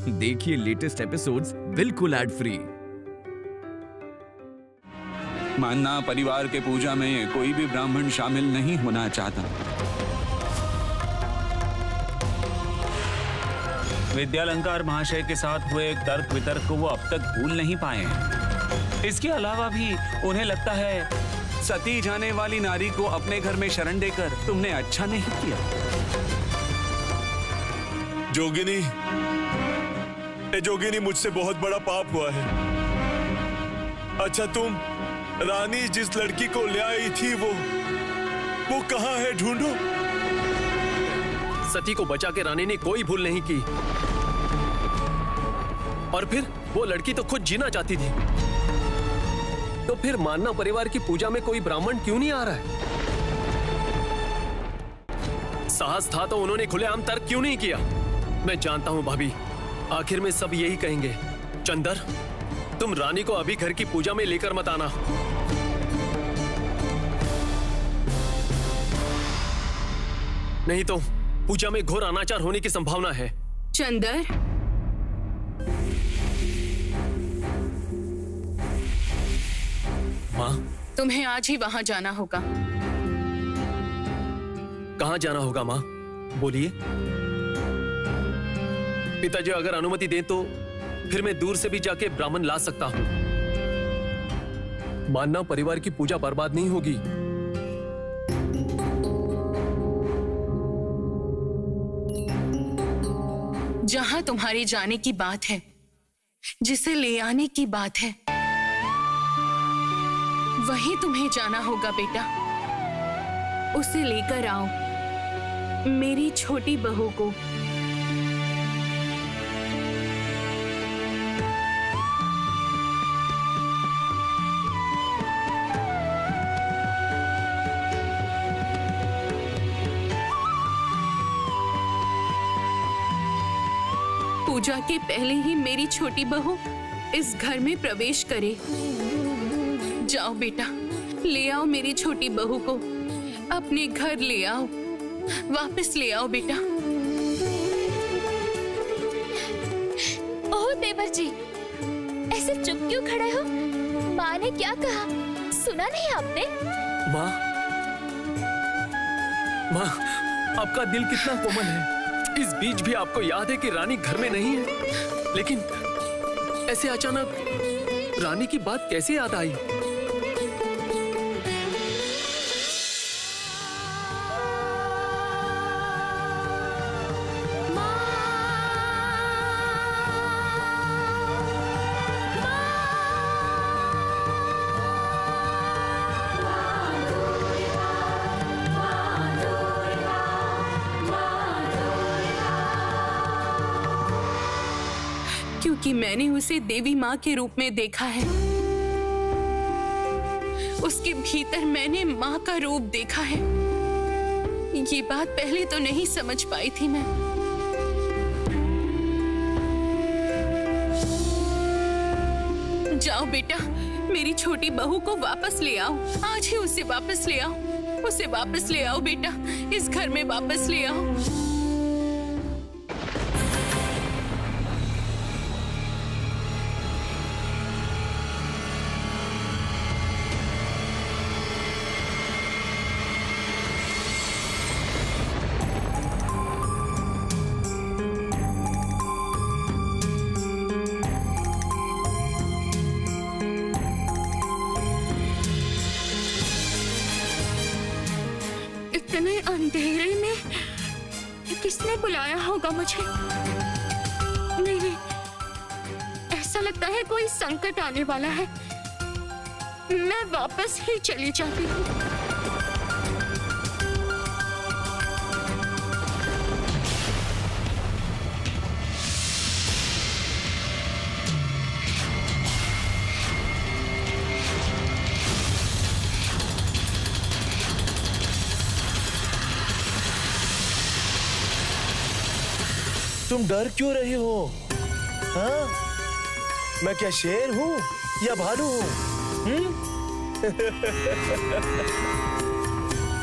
देखिए latest episodes बिल्कुल ad free. मानना परिवार के पूजा में कोई भी ब्राह्मण शामिल नहीं होना चाहता। विद्यालंकार महाशय के साथ हुए तर्क वितर्क को वो अब तक भूल नहीं पाए हैं। इसके अलावा भी उन्हें लगता है सती जाने वाली नारी को अपने घर में शरण देकर तुमने अच्छा नहीं किया। जोगिनी, जोगिनी मुझसे बहुत बड़ा पाप हुआ है। अच्छा तुम रानी जिस लड़की को ले आई थी वो कहाँ है? ढूंढो। सती को बचा के रानी ने कोई भूल नहीं की। और फिर वो लड़की तो खुद जीना चाहती थी। तो फिर मानना परिवार की पूजा में कोई ब्राह्मण क्यों नहीं आ रहा है? साहस था तो उन्होंने खुलेआम तर्क क्यों नहीं किया? मैं जानता हूं भाभी, आखिर में सब यही कहेंगे, चंदर तुम रानी को अभी घर की पूजा में लेकर मत आना। नहीं तो पूजा में घोर अनाचार होने की संभावना है। चंदर, माँ, तुम्हें आज ही वहां जाना होगा। कहाँ जाना होगा माँ? बोलिए। पिताजी अगर अनुमति दें तो फिर मैं दूर से भी जाके ब्राह्मण ला सकता हूँ। मानना परिवार की पूजा बर्बाद नहीं होगी। जहां तुम्हारे जाने की बात है, जिसे ले आने की बात है, वहीं तुम्हें जाना होगा बेटा। उसे लेकर आओ, मेरी छोटी बहू को। पूजा के पहले ही मेरी छोटी बहू इस घर में प्रवेश करे। जाओ बेटा, ले आओ मेरी छोटी बहू को, अपने घर ले आओ, वापस ले आओ बेटा। ओह देवर जी, ऐसे चुप क्यों खड़े हो? माँ ने क्या कहा, सुना नहीं आपने? माँ, माँ, आपका दिल कितना कोमल है। इस बीच भी आपको याद है कि रानी घर में नहीं है, लेकिन ऐसे अचानक रानी की बात कैसे याद आई? क्योंकि मैंने उसे देवी माँ के रूप में देखा है। उसके भीतर मैंने माँ का रूप देखा है। ये बात पहले तो नहीं समझ पाई थी मैं। जाओ बेटा, मेरी छोटी बहू को वापस ले आओ। आज ही उसे वापस ले आओ। उसे वापस ले आओ बेटा, इस घर में वापस ले आओ। इतने अंधेरे में किसने बुलाया होगा मुझे? नहीं, ऐसा लगता है कोई संकट आने वाला है। मैं वापस ही चली जाती हूँ। तुम डर क्यों रही हो? हाँ? मैं क्या शेर हूँ या भालू हूँ?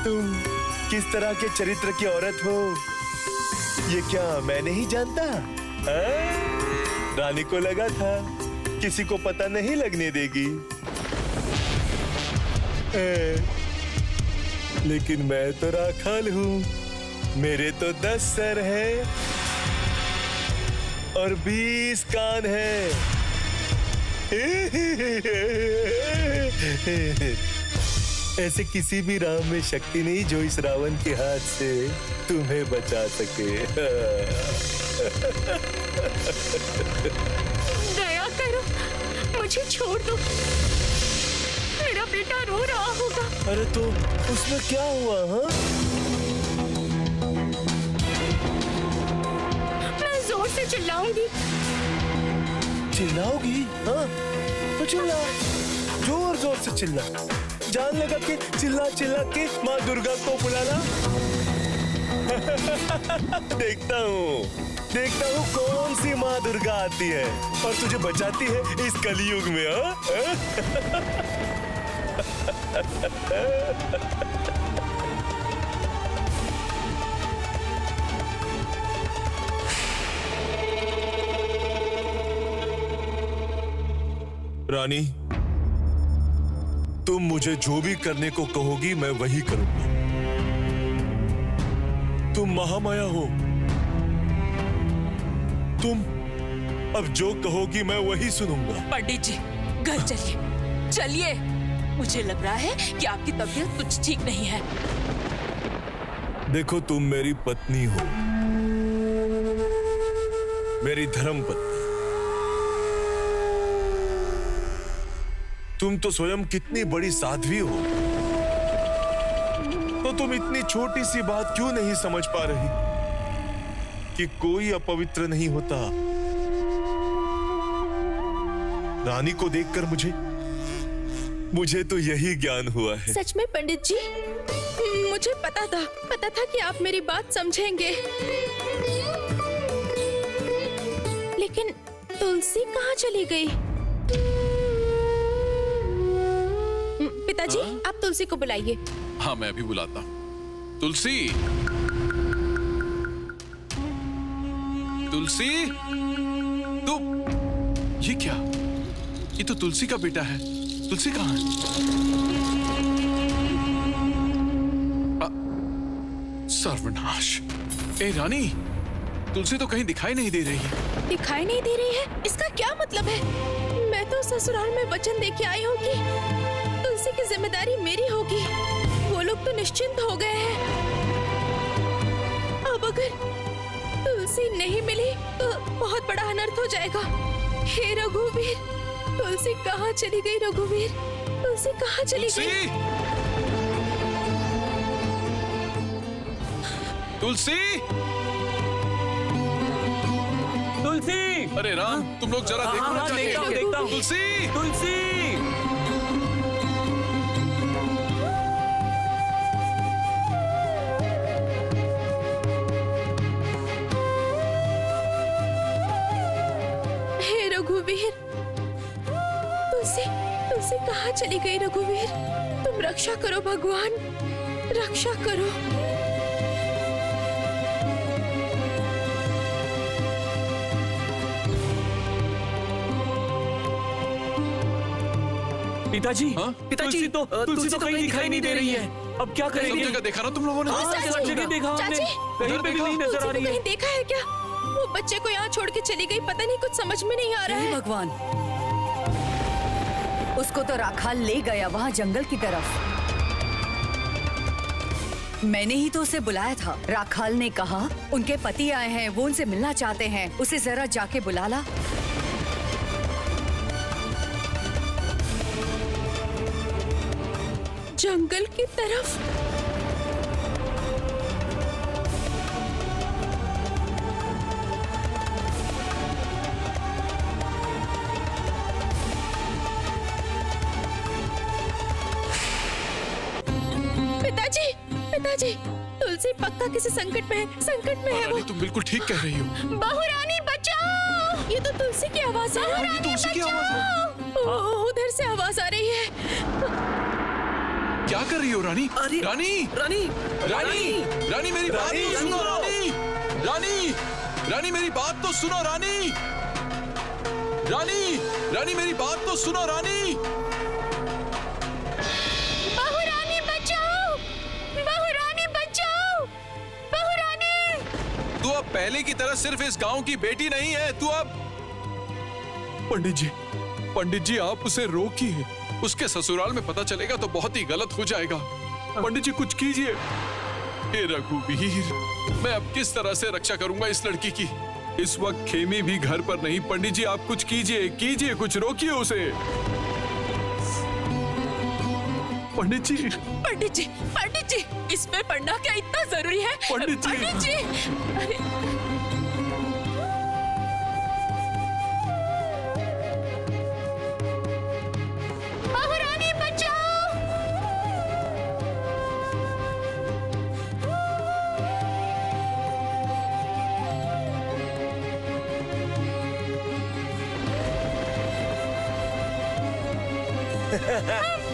तुम किस तरह के चरित्र की औरत हो, ये क्या मैं नहीं जानता? हाँ? रानी को लगा था किसी को पता नहीं लगने देगी, लेकिन मैं तो राखाल हूँ। मेरे तो 10 सर हैं और 20 कान हैं। ऐसे किसी भी राम में शक्ति नहीं जो इस रावण के हाथ से तुम्हें बचा सके। दया करो, मुझे छोड़ दो। मेरा बेटा रो रहा होगा। अरे तो उसमें क्या हुआ? हाँ, मैं जोर से चिल्लाऊंगी। चिल्लाओगी? हाँ तो चिल्ला, जोर जोर से चिल्ला। जान लगा कि चिल्ला चिल्ला के माँ दुर्गा को बुलाना। देखता हूँ कौन सी माँ दुर्गा आती है और तुझे बचाती है इस कलयुग में। रानी, तुम मुझे जो भी करने को कहोगी मैं वही करूंगा। तुम महामाया हो, तुम अब जो कहोगी मैं वही सुनूंगा। पंडित जी, घर चलिए, चलिए। मुझे लग रहा है कि आपकी तबीयत कुछ ठीक नहीं है। देखो, तुम मेरी पत्नी हो, मेरी धर्म पत्नी। तुम तो स्वयं कितनी बड़ी साध्वी हो, तो तुम इतनी छोटी सी बात क्यों नहीं समझ पा रही कि कोई अपवित्र नहीं होता। रानी को देखकर मुझे तो यही ज्ञान हुआ है। सच में पंडित जी, मुझे पता था कि आप मेरी बात समझेंगे। लेकिन तुलसी कहाँ चली गई? पिताजी, आप तुलसी को बुलाइए। हाँ, मैं अभी बुलाता हूँ। तुलसी, तुलसी, तू ये क्या? ये तो तुलसी का बेटा है। तुलसी कहाँ है? सर्वनाश! ए रानी, तुलसी तो कहीं दिखाई नहीं दे रही है। दिखाई नहीं दे रही है? इसका क्या मतलब है? मैं तो ससुराल में वचन दे के आई हूँ कि तुलसी की जिम्मेदारी मेरी होगी। वो लोग तो निश्चिंत हो गए हैं। अब अगर तुलसी नहीं मिली तो बहुत बड़ा अनर्थ हो जाएगा। हे रघुवीर, तुलसी कहाँ चली गई? रघुवीर, तुलसी कहाँ चली गई? तुलसी, तुलसी! अरे राम, तुम लोग जरा देखो ना, देखता हूँ। तुलसी, तुलसी! हे रघुवीर, तुलसी कहाँ चली गई? रघुवीर, तुम रक्षा करो भगवान, रक्षा करो। पिताजी, हाँ? तुलसी तो कहीं दिखाई नहीं दे रही है। अब क्या सब करेंगे? जगह देखा ना तुम लोगों ने? सब जगह देखा हमने, कहीं पे भी नहीं नजर आ रही है। कहीं देखा है क्या? वो बच्चे को यहाँ छोड़ के चली गई, पता नहीं, कुछ समझ में नहीं आ रहा है। भगवान, उसको तो राखाल ले गया वहाँ जंगल की तरफ। मैंने ही तो उसे बुलाया था। राखाल ने कहा उनके पति आए हैं, वो उनसे मिलना चाहते हैं, उसे जरा जाके बुला ला। जंगल की तरफ? पिताजी, तुलसी पक्का किसी संकट में है वो। तुम बिल्कुल ठीक कह रही हो। बहू रानी बचाओ! ये तो तुलसी की आवाज है। ये तुलसी की आवाज है। उधर से आवाज आ रही है। क्या कर रही हो रानी? अरे रानी, रानी, रानी, रानी मेरी बात तो सुनो। रानी, रानी, रानी मेरी बात तो सुनो। रानी, रानी, रानी मेरी बात तो सुनो रानी। बहू रानी बचाओ, बहू रानी बचाओ, बहू रानी। तू अब पहले की तरह सिर्फ इस गांव की बेटी नहीं है, तू अब। पंडित जी आप उसे रोकिए। उसके ससुराल में पता चलेगा तो बहुत ही गलत हो जाएगा। पंडित जी कुछ कीजिए। हे रघुवीर, मैं अब किस तरह से रक्षा करूंगा इस लड़की की? इस वक्त खेमी भी घर पर नहीं। पंडित जी आप कुछ कीजिए, कुछ रोकिए उसे। पंडित जी, इसमें पढ़ना क्या इतना जरूरी है? पंडित जी। अरे बहू रानी बचाओ।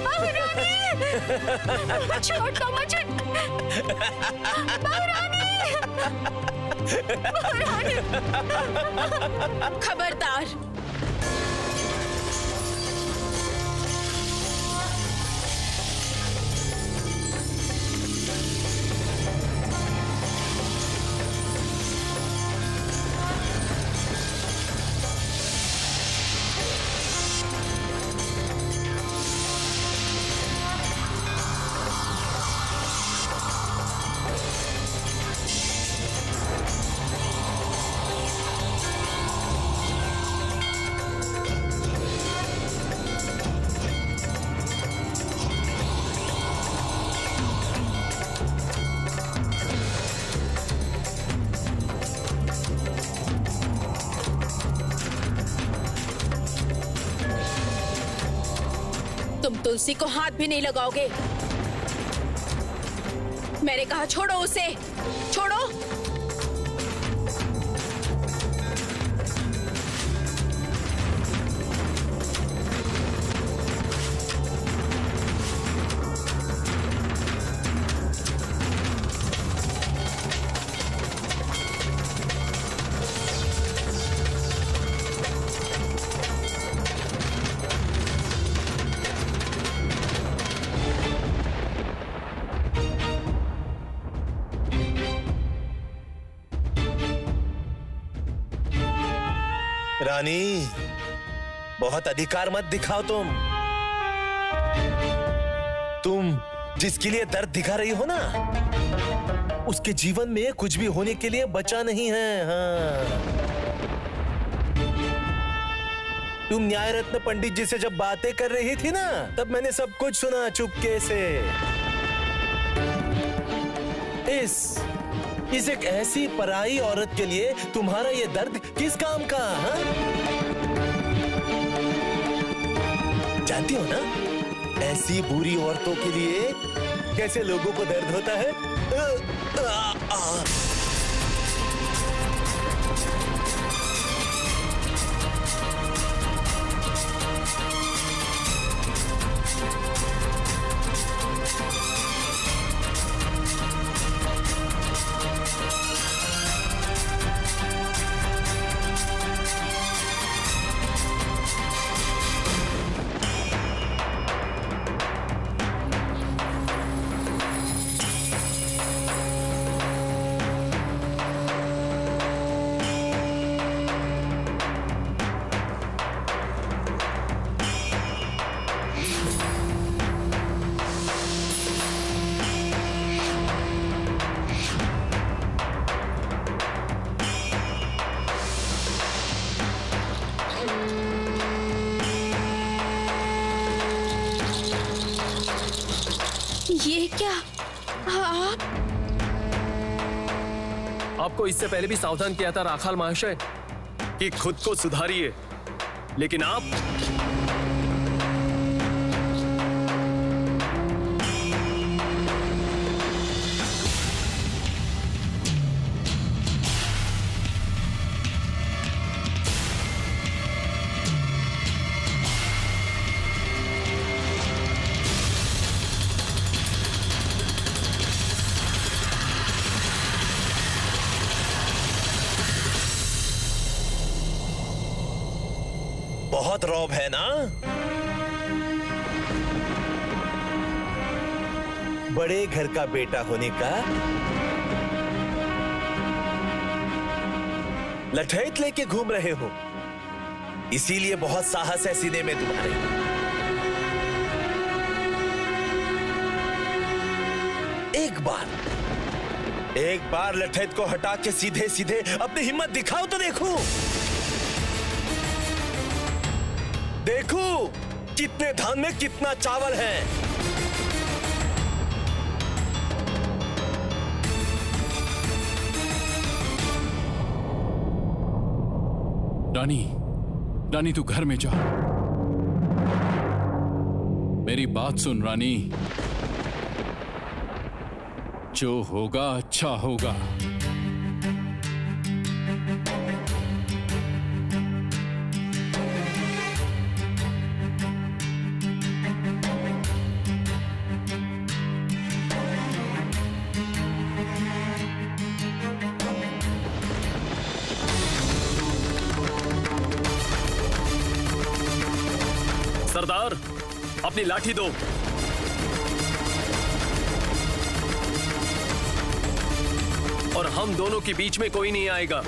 बहू रानी छोड़ दो मुझे। बहू रानी, बहू रानी। खबरदार। तुम तुलसी को हाथ भी नहीं लगाओगे। मैंने कहा छोड़ो उसे, छोड़ो। रानी, बहुत अधिकार मत दिखाओ तुम जिसके लिए दर्द दिखा रही हो ना, उसके जीवन में कुछ भी होने के लिए बचा नहीं है। हाँ। तुम न्याय रत्न पंडित जी से जब बातें कर रही थी ना, तब मैंने सब कुछ सुना चुपके से। इस एक ऐसी पराई औरत के लिए तुम्हारा ये दर्द किस काम का? हाँ? जानती हो ना, ऐसी बुरी औरतों के लिए कैसे लोगों को दर्द होता है? ये क्या? आप? आपको इससे पहले भी सावधान किया था राखाल महाशय कि खुद को सुधारिए, लेकिन आप बहुत रौब है ना? बड़े घर का बेटा होने का लठैत लेके घूम रहे हो, इसीलिए बहुत साहस है सीने में तुम्हारे। एक बार लठैत को हटा के सीधे सीधे अपनी हिम्मत दिखाओ तो देखो कितने धान में कितना चावल है। रानी तू घर में जा। मेरी बात सुन रानी, जो होगा अच्छा होगा। सरदार, अपनी लाठी दो। और हम दोनों के बीच में कोई नहीं आएगा।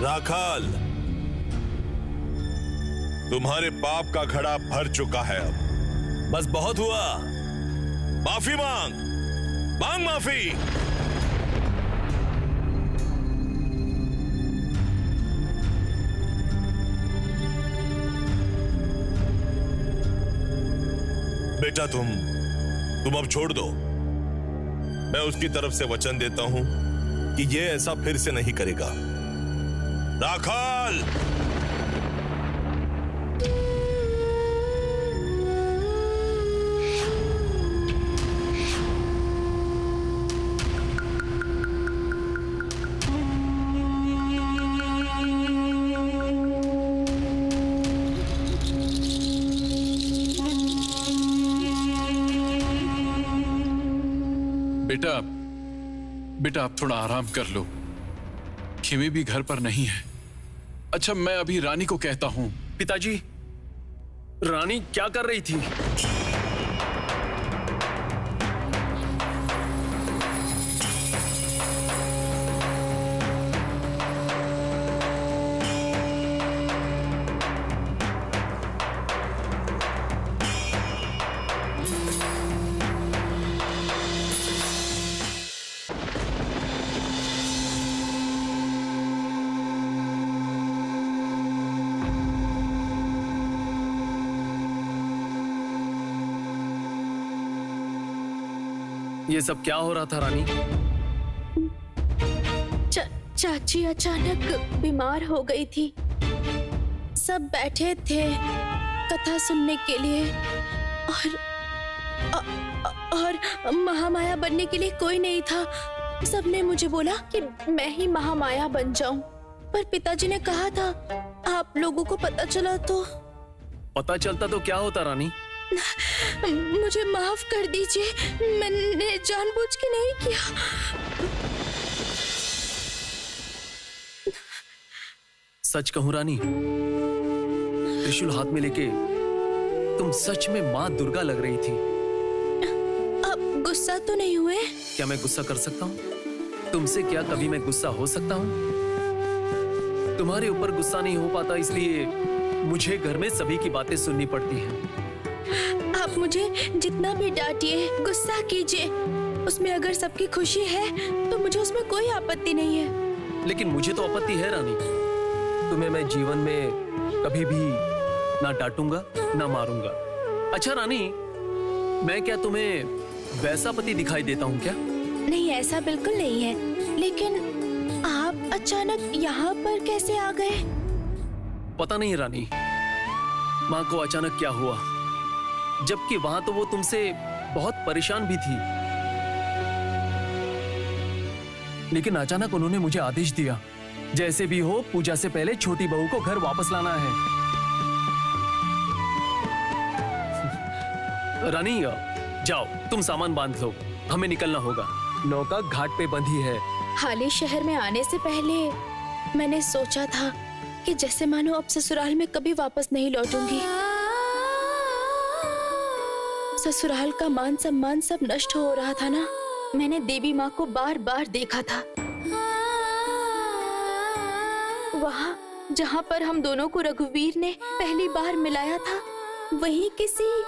राखाल, तुम्हारे पाप का घड़ा भर चुका है। अब बस बहुत हुआ। माफी मांग माफी। बेटा तुम अब छोड़ दो। मैं उसकी तरफ से वचन देता हूं कि ये ऐसा फिर से नहीं करेगा। राखाल, बेटा आप थोड़ा आराम कर लो। खिमी भी घर पर नहीं है। अच्छा, मैं अभी रानी को कहता हूं। पिताजी, रानी क्या कर रही थी? ये सब क्या हो रहा था रानी? चाची अचानक बीमार हो गई थी। सब बैठे थे कथा सुनने के लिए और महामाया बनने के लिए कोई नहीं था। सबने मुझे बोला कि मैं ही महामाया बन जाऊं, पर पिताजी ने कहा था आप लोगों को पता चला तो। पता चलता तो क्या होता रानी? मुझे माफ कर दीजिए, मैंने जानबूझ के नहीं किया। सच कहूं रानी, त्रिशूल हाथ में लेके तुम सच में माँ दुर्गा लग रही थी। अब गुस्सा तो नहीं हुए? क्या मैं गुस्सा कर सकता हूँ तुमसे? क्या कभी मैं गुस्सा हो सकता हूँ? तुम्हारे ऊपर गुस्सा नहीं हो पाता, इसलिए मुझे घर में सभी की बातें सुननी पड़ती हैं। आप मुझे जितना भी डांटिए, गुस्सा कीजिए, उसमें अगर सबकी खुशी है तो मुझे उसमें कोई आपत्ति नहीं है। लेकिन मुझे तो आपत्ति है रानी। तुम्हें मैं जीवन में कभी भी ना डांटूंगा ना मारूंगा। अच्छा रानी, मैं क्या तुम्हें वैसा पति दिखाई देता हूँ क्या? नहीं, ऐसा बिल्कुल नहीं है। लेकिन आप अचानक यहाँ पर कैसे आ गए? पता नहीं रानी, माँ को अचानक क्या हुआ, जबकि वहां तो वो तुमसे बहुत परेशान भी थी। लेकिन अचानक उन्होंने मुझे आदेश दिया, जैसे भी हो पूजा से पहले छोटी बहू को घर वापस लाना है। रानी जाओ, तुम सामान बांध लो, हमें निकलना होगा। नौका घाट पे बंधी है। हाली शहर में आने से पहले मैंने सोचा था कि जैसे मानो अब ससुराल में कभी वापस नहीं लौटूंगी। ससुराल का मान सम्मान सब नष्ट हो रहा था ना। मैंने देवी माँ को बार बार देखा था, वहाँ जहाँ पर हम दोनों को रघुवीर ने पहली बार मिलाया था, वहीं किसी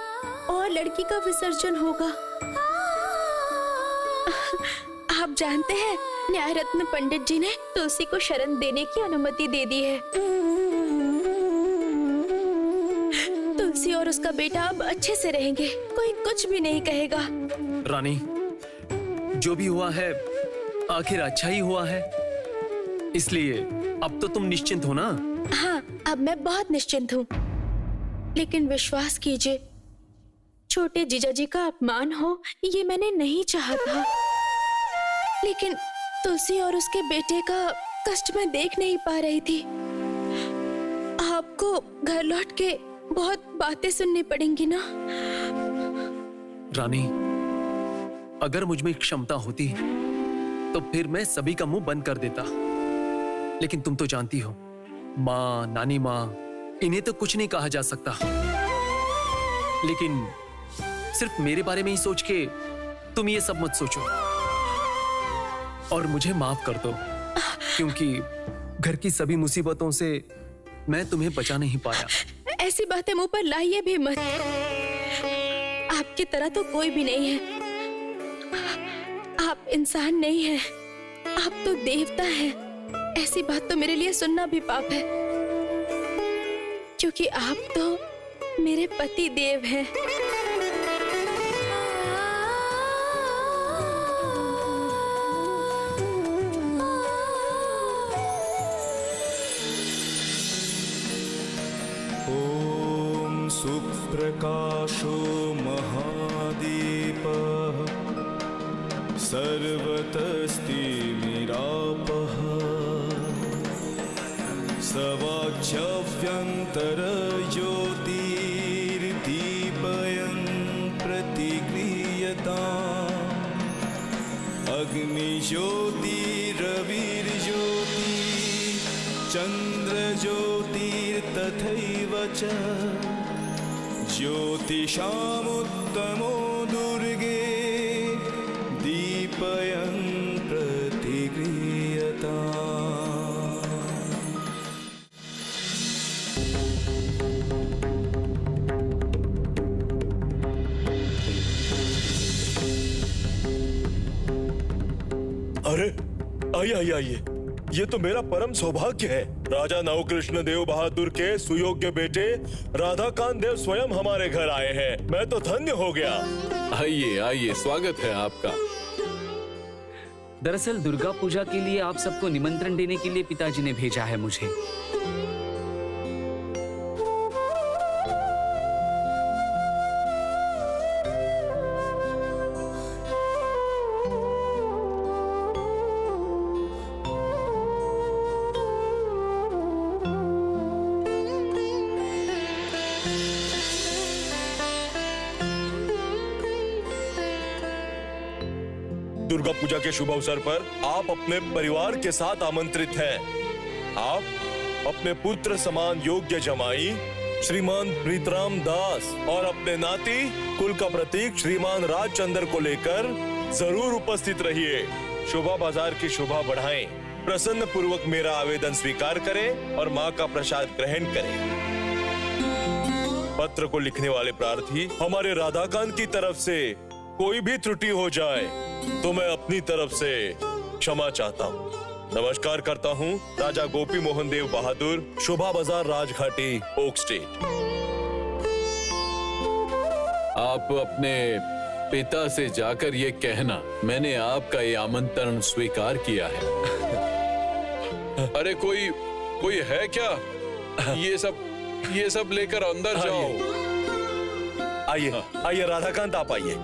और लड़की का विसर्जन होगा। आप जानते हैं, न्याय रत्न पंडित जी ने तुलसी को शरण देने की अनुमति दे दी है। तुलसी और उसका बेटा अब अच्छे से रहेंगे, कोई कुछ भी नहीं कहेगा। रानी, जो भी हुआ है आखिर अच्छा ही हुआ है, इसलिए अब तो तुम निश्चिंत हो ना? हाँ, अब मैं बहुत निश्चिंत हूँ। लेकिन विश्वास कीजिए, छोटे जीजाजी का अपमान हो ये मैंने नहीं चाहा था। लेकिन तुलसी और उसके बेटे का कष्ट मैं देख नहीं पा रही थी। आपको घर लौट के बहुत बातें सुननी पड़ेंगी ना? रानी, अगर मुझ में क्षमता होती तो फिर मैं सभी का मुंह बंद कर देता। लेकिन तुम तो जानती हो, माँ, नानी माँ, इन्हें तो कुछ नहीं कहा जा सकता। लेकिन सिर्फ मेरे बारे में ही सोच के तुम ये सब मत सोचो और मुझे माफ कर दो, क्योंकि घर की सभी मुसीबतों से मैं तुम्हें बचा नहीं पाया। ऐसी बातें मुंह पर लाइए भी मत। आपकी तरह तो कोई भी नहीं है। आप इंसान नहीं हैं, आप तो देवता हैं। ऐसी बात तो मेरे लिए सुनना भी पाप है, क्योंकि आप तो मेरे पति देव हैं। ओम सुप्रकाशो महादीपः सर्वतस्तिमिरापः सवाच्यभ्यन्तरज्योतिर्दीपयन् प्रतिगृह्यताम् अग्निज्योतिरविर्ज्योति चन्द्रज्योतिर्तथैव च ज्योतिषामुत्तमो दुर्गे दीपयन् प्रतिगृह्यताम्। अरे आइए आइए आइए, ये तो मेरा परम सौभाग्य है। राजा नवकृष्ण देव बहादुर के सुयोग्य बेटे राधाकांत देव स्वयं हमारे घर आए हैं। मैं तो धन्य हो गया। आइए आइए, स्वागत है आपका। दरअसल दुर्गा पूजा के लिए आप सबको निमंत्रण देने के लिए पिताजी ने भेजा है मुझे। दुर्गा पूजा के शुभ अवसर पर आप अपने परिवार के साथ आमंत्रित हैं। आप अपने पुत्र समान योग्य जमाई श्रीमान प्रीतराम दास और अपने नाती कुल का प्रतीक श्रीमान राजचंद्र को लेकर जरूर उपस्थित रहिए। शोभा बाजार की शोभा बढ़ाएं। प्रसन्न पूर्वक मेरा आवेदन स्वीकार करें और मां का प्रसाद ग्रहण करें। पत्र को लिखने वाले प्रार्थी हमारे राधाकांत की तरफ से कोई भी त्रुटि हो जाए तो मैं अपनी तरफ से क्षमा चाहता हूँ। नमस्कार करता हूँ राजा गोपी मोहन देव बहादुर, शोभा बाजार, राजघाटी, ओक स्टेट। आप अपने पिता से जाकर ये कहना मैंने आपका ये आमंत्रण स्वीकार किया है। अरे कोई है क्या? ये सब लेकर अंदर जाओ। आइए आइए राधाकांत, आप आइए।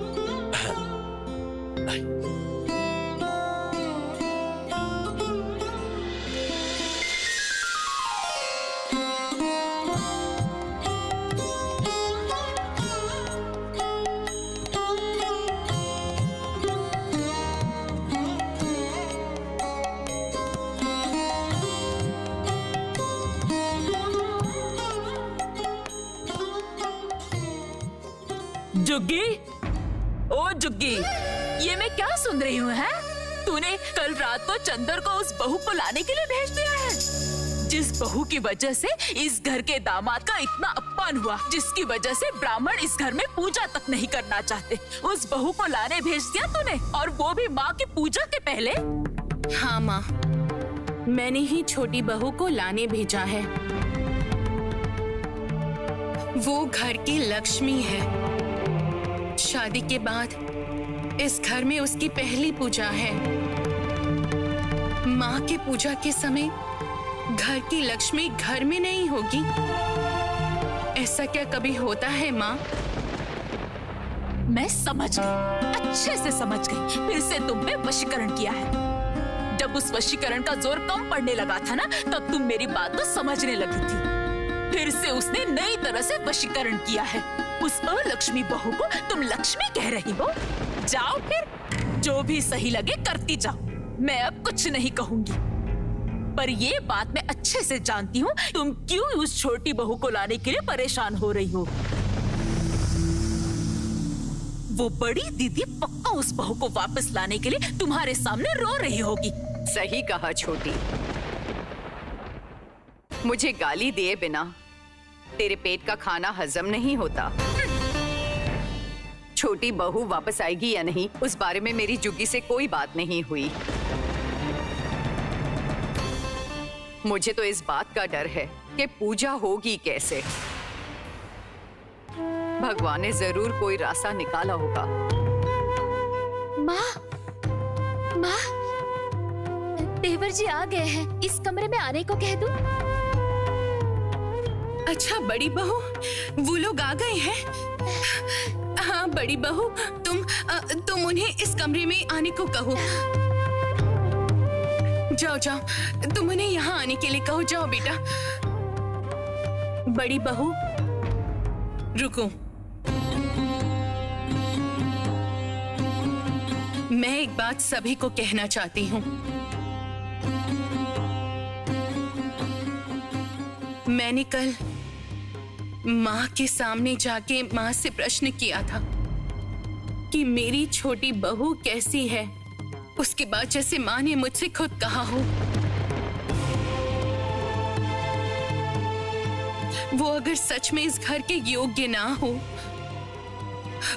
जुग्गी, ओ जुग्गी, ये मैं क्या सुन रही हूँ? है तूने कल रात को चंदर को उस बहू को लाने के लिए भेज दिया है, जिस बहू की वजह से इस घर के दामाद का इतना अपमान हुआ, जिसकी वजह से ब्राह्मण इस घर में पूजा तक नहीं करना चाहते। उस बहू को लाने भेज दिया तूने, और वो भी माँ की पूजा के पहले। हाँ माँ, मैंने ही छोटी बहू को लाने भेजा है। वो घर की लक्ष्मी है। शादी के बाद इस घर में उसकी पहली पूजा है। माँ की पूजा के समय घर की लक्ष्मी घर में नहीं होगी। ऐसा क्या कभी होता है माँ? मैं समझ गई, अच्छे से समझ गई। फिर से तुम पे वशीकरण किया है। जब उस वशीकरण का जोर कम पड़ने लगा था ना, तब तुम मेरी बात को समझने लगी थी। फिर से उसने नई तरह से वशीकरण किया है। उस अलक्ष्मी बहू को तुम लक्ष्मी कह रही हो। जाओ फिर, जो भी सही लगे करती जाओ। मैं अब कुछ नहीं कहूंगी। पर ये बात मैं अच्छे से जानती हूँ, तुम क्यों उस छोटी बहू को लाने के लिए परेशान हो रही हो। वो बड़ी दीदी पक्का उस बहू को वापस लाने के लिए तुम्हारे सामने रो रही होगी। सही कहा छोटी। मुझे गाली दिए बिना तेरे पेट का खाना हजम नहीं होता। छोटी बहू वापस आएगी या नहीं, उस बारे में मेरी जुग्गी से कोई बात नहीं हुई। मुझे तो इस बात का डर है कि पूजा होगी कैसे। भगवान ने जरूर कोई रास्ता निकाला होगा। माँ, माँ, देवर जी आ गए हैं, इस कमरे में आने को कह दूं? अच्छा बड़ी बहू, वो लोग आ गए हैं। हाँ बड़ी बहू, तुम उन्हें इस कमरे में आने को कहो। जाओ जाओ, तुम उन्हें यहाँ आने के लिए कहो। जाओ बेटा। बड़ी बहू रुको, मैं एक बात सभी को कहना चाहती हूँ। मैंने कल माँ के सामने जाके माँ से प्रश्न किया था कि मेरी छोटी बहू कैसी है। उसके बाद जैसे माँ ने मुझसे खुद कहा हो, वो अगर सच में इस घर के योग्य ना हो,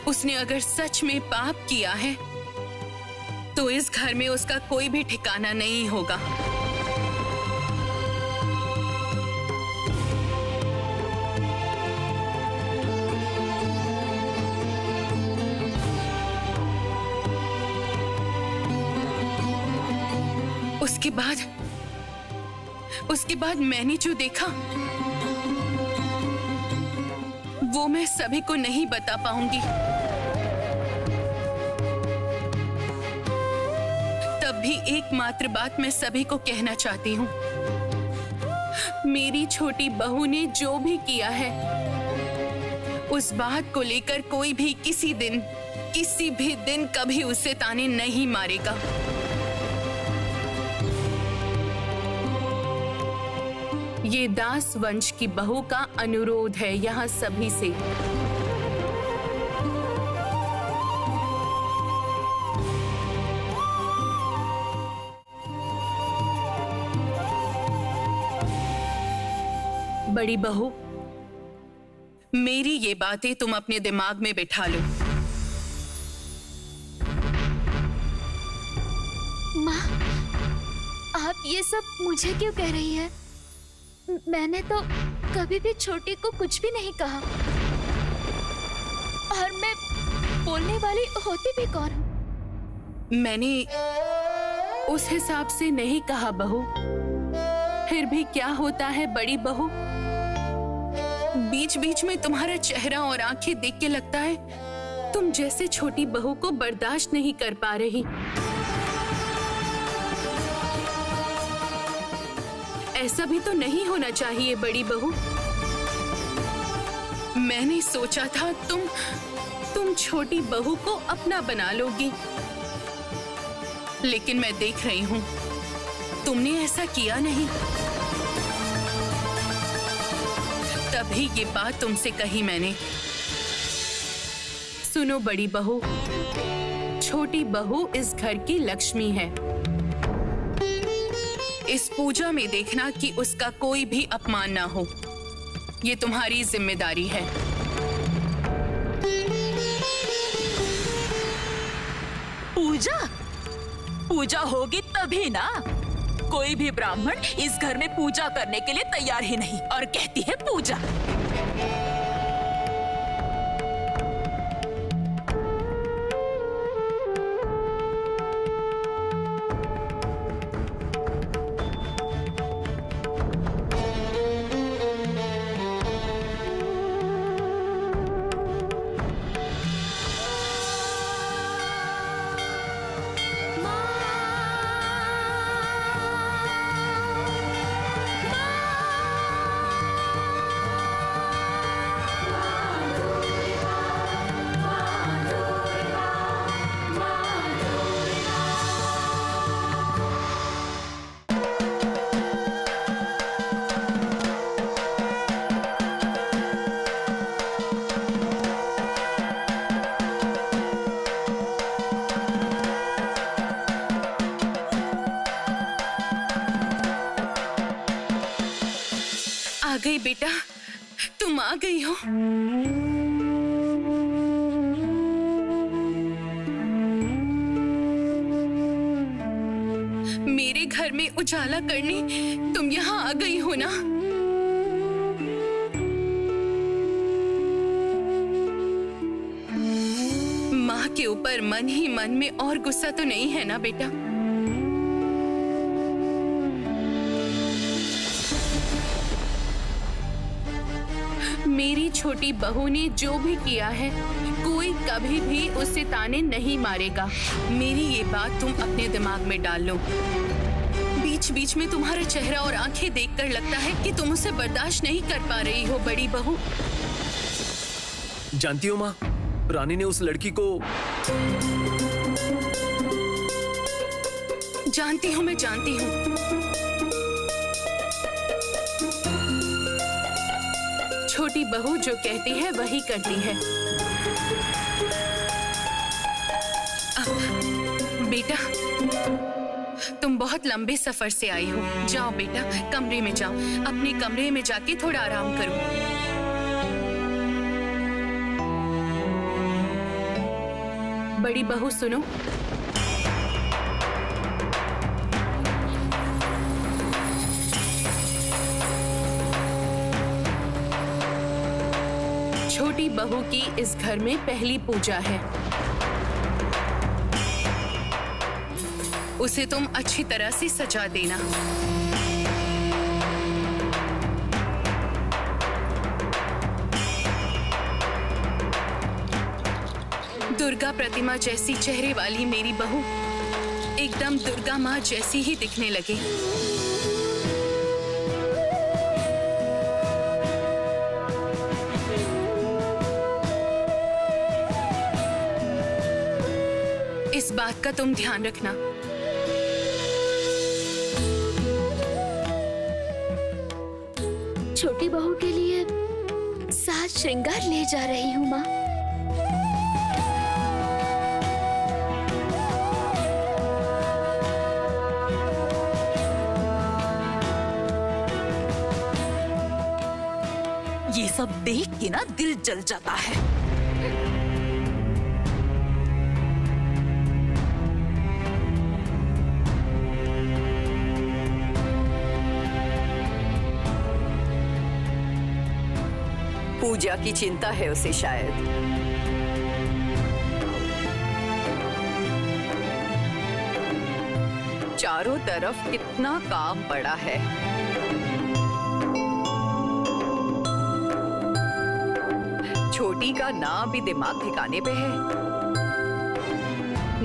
उसने अगर सच में पाप किया है, तो इस घर में उसका कोई भी ठिकाना नहीं होगा। उसके बाद मैंने जो देखा वो मैं सभी को नहीं बता पाऊंगी। तब भी एकमात्र बात मैं सभी को कहना चाहती हूँ, मेरी छोटी बहू ने जो भी किया है उस बात को लेकर कोई भी किसी भी दिन कभी उसे ताने नहीं मारेगा। ये दास वंश की बहू का अनुरोध है यहाँ सभी से। बड़ी बहू, मेरी ये बातें तुम अपने दिमाग में बिठा लो। माँ, आप ये सब मुझे क्यों कह रही है? मैंने तो कभी भी छोटी को कुछ भी नहीं कहा, और मैं बोलने वाली होती भी कौन हूँ? मैंने उस हिसाब से नहीं कहा बहू। फिर भी क्या होता है बड़ी बहू, बीच बीच में तुम्हारा चेहरा और आंखें देख के लगता है तुम जैसे छोटी बहू को बर्दाश्त नहीं कर पा रही। ऐसा भी तो नहीं होना चाहिए बड़ी बहू। मैंने सोचा था तुम छोटी बहू को अपना बना लोगी, लेकिन मैं देख रही हूं तुमने ऐसा किया नहीं। तभी ये बात तुमसे कही मैंने। सुनो बड़ी बहू, छोटी बहू इस घर की लक्ष्मी है। इस पूजा में देखना कि उसका कोई भी अपमान ना हो, ये तुम्हारी जिम्मेदारी है। पूजा होगी तभी ना। कोई भी ब्राह्मण इस घर में पूजा करने के लिए तैयार ही नहीं, और कहती है पूजा। आ गई बेटा, तुम आ गई हो। मेरे घर में उजाला करने तुम यहाँ आ गई हो ना। माँ के ऊपर मन ही मन में और गुस्सा तो नहीं है ना बेटा? मेरी छोटी बहू ने जो भी किया है कोई कभी भी उससे ताने नहीं मारेगा। मेरी ये बात तुम अपने दिमाग में डाल लो। बीच बीच में तुम्हारा चेहरा और आंखें देखकर लगता है कि तुम उसे बर्दाश्त नहीं कर पा रही हो बड़ी बहू। जानती हो माँ, रानी ने उस लड़की को। जानती हूँ, मैं जानती हूँ। छोटी बहू जो कहती है वही करती है। बेटा, तुम बहुत लंबे सफर से आई हो। जाओ बेटा, कमरे में जाओ। अपने कमरे में जाके थोड़ा आराम करो। बड़ी बहू सुनो, छोटी बहू की इस घर में पहली पूजा है। उसे तुम अच्छी तरह से सजा देना। दुर्गा प्रतिमा जैसी चेहरे वाली मेरी बहू एकदम दुर्गा माँ जैसी ही दिखने लगे। इस बात का तुम ध्यान रखना। छोटी बहू के लिए साज श्रृंगार ले जा रही हूँ माँ। ये सब देख के ना दिल जल जाता है। पूजा की चिंता है उसे शायद। चारों तरफ कितना काम पड़ा है। छोटी का ना भी दिमाग ठिकाने पे है,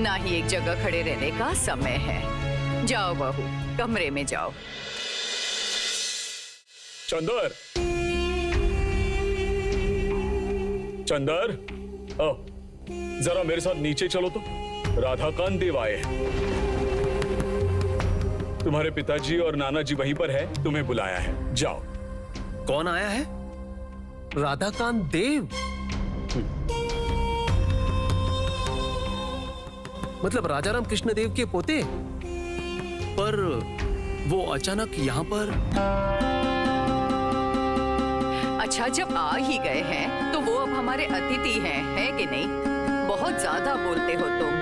ना ही एक जगह खड़े रहने का समय है। जाओ बहू, कमरे में जाओ। चंदर, चंदर, आओ जरा मेरे साथ नीचे चलो तो। राधाकांत देव आए हैं। तुम्हारे पिताजी और नाना जी वहीं पर है, तुम्हें बुलाया है, जाओ। कौन आया है? राधाकांत देव? मतलब राजाराम कृष्ण देव के पोते? पर वो अचानक यहाँ पर? अच्छा, जब आ ही गए हैं तो वो अब हमारे अतिथि हैं, है कि नहीं? बहुत ज्यादा बोलते हो तुम।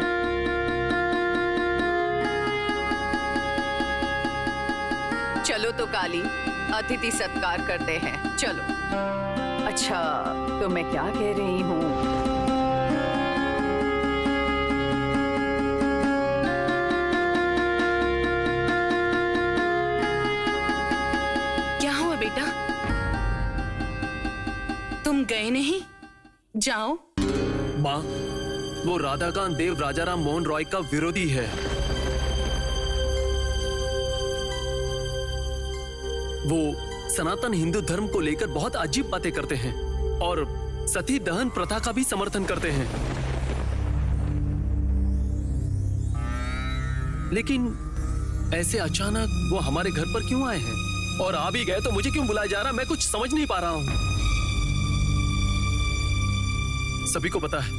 चलो तो काली, अतिथि सत्कार करते हैं, चलो। अच्छा, तो मैं क्या कह रही हूँ? क्या हुआ बेटा? तुम गए नहीं? जाओ। माँ, वो राधाकांत देव राजाराम मोहन रॉय का विरोधी है। वो सनातन हिंदू धर्म को लेकर बहुत अजीब बातें करते हैं और सती दहन प्रथा का भी समर्थन करते हैं। लेकिन ऐसे अचानक वो हमारे घर पर क्यों आए हैं? और आ भी गए तो मुझे क्यों बुलाया जा रहा? मैं कुछ समझ नहीं पा रहा हूं। सभी को पता है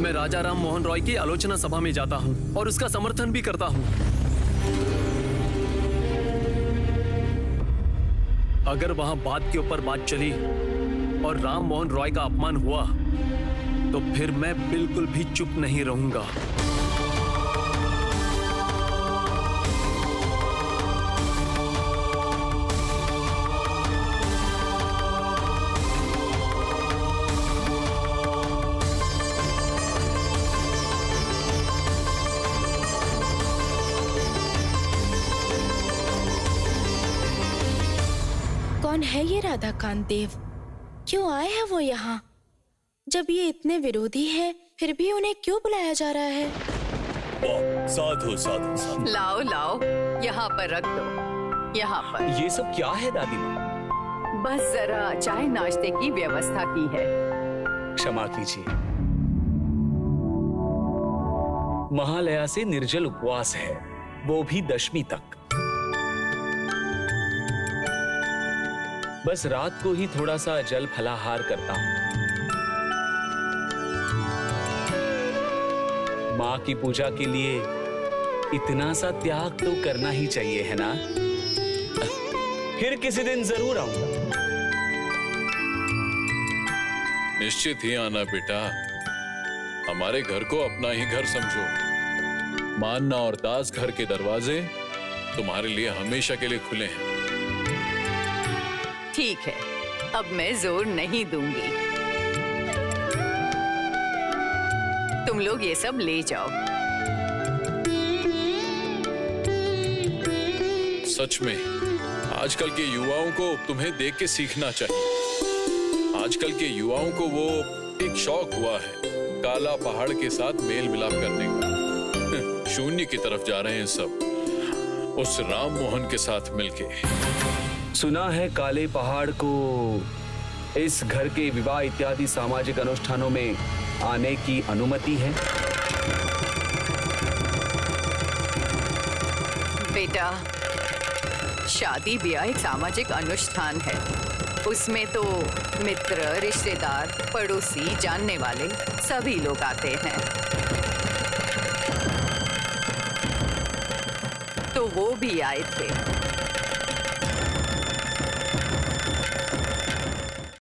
मैं राजाराम मोहन रॉय की आलोचना सभा में जाता हूं और उसका समर्थन भी करता हूं। अगर वहां बात के ऊपर बात चली और राम मोहन रॉय का अपमान हुआ तो फिर मैं बिल्कुल भी चुप नहीं रहूंगा। कौन है ये राधाकांत देव? क्यों आए हैं वो यहाँ? जब ये इतने विरोधी हैं, फिर भी उन्हें क्यों बुलाया जा रहा है? साधु साधु साधु। लाओ लाओ, यहाँ पर रख दो, यहाँ पर। ये सब क्या है दादी माँ? बस जरा चाय नाश्ते की व्यवस्था की है। क्षमा कीजिए, महालया से निर्जल उपवास है, वो भी दशमी तक। बस रात को ही थोड़ा सा जल फलाहार करता हूं। माँ की पूजा के लिए इतना सा त्याग तो करना ही चाहिए, है ना? फिर किसी दिन जरूर आऊंगा। निश्चित ही आना बेटा, हमारे घर को अपना ही घर समझो। मान्ना और दास घर के दरवाजे तुम्हारे लिए हमेशा के लिए खुले हैं। ठीक है, अब मैं जोर नहीं दूंगी। तुम लोग ये सब ले जाओ। सच में आजकल के युवाओं को तुम्हें देख के सीखना चाहिए। आजकल के युवाओं को वो एक शौक हुआ है काला पहाड़ के साथ मेल मिलाप करने का। शून्य की तरफ जा रहे हैं सब, उस राम मोहन के साथ मिलके। सुना है काले पहाड़ को इस घर के विवाह इत्यादि सामाजिक अनुष्ठानों में आने की अनुमति है। बेटा, शादी ब्याह एक सामाजिक अनुष्ठान है। उसमें तो मित्र, रिश्तेदार, पड़ोसी, जानने वाले सभी लोग आते हैं। तो वो भी आए थे।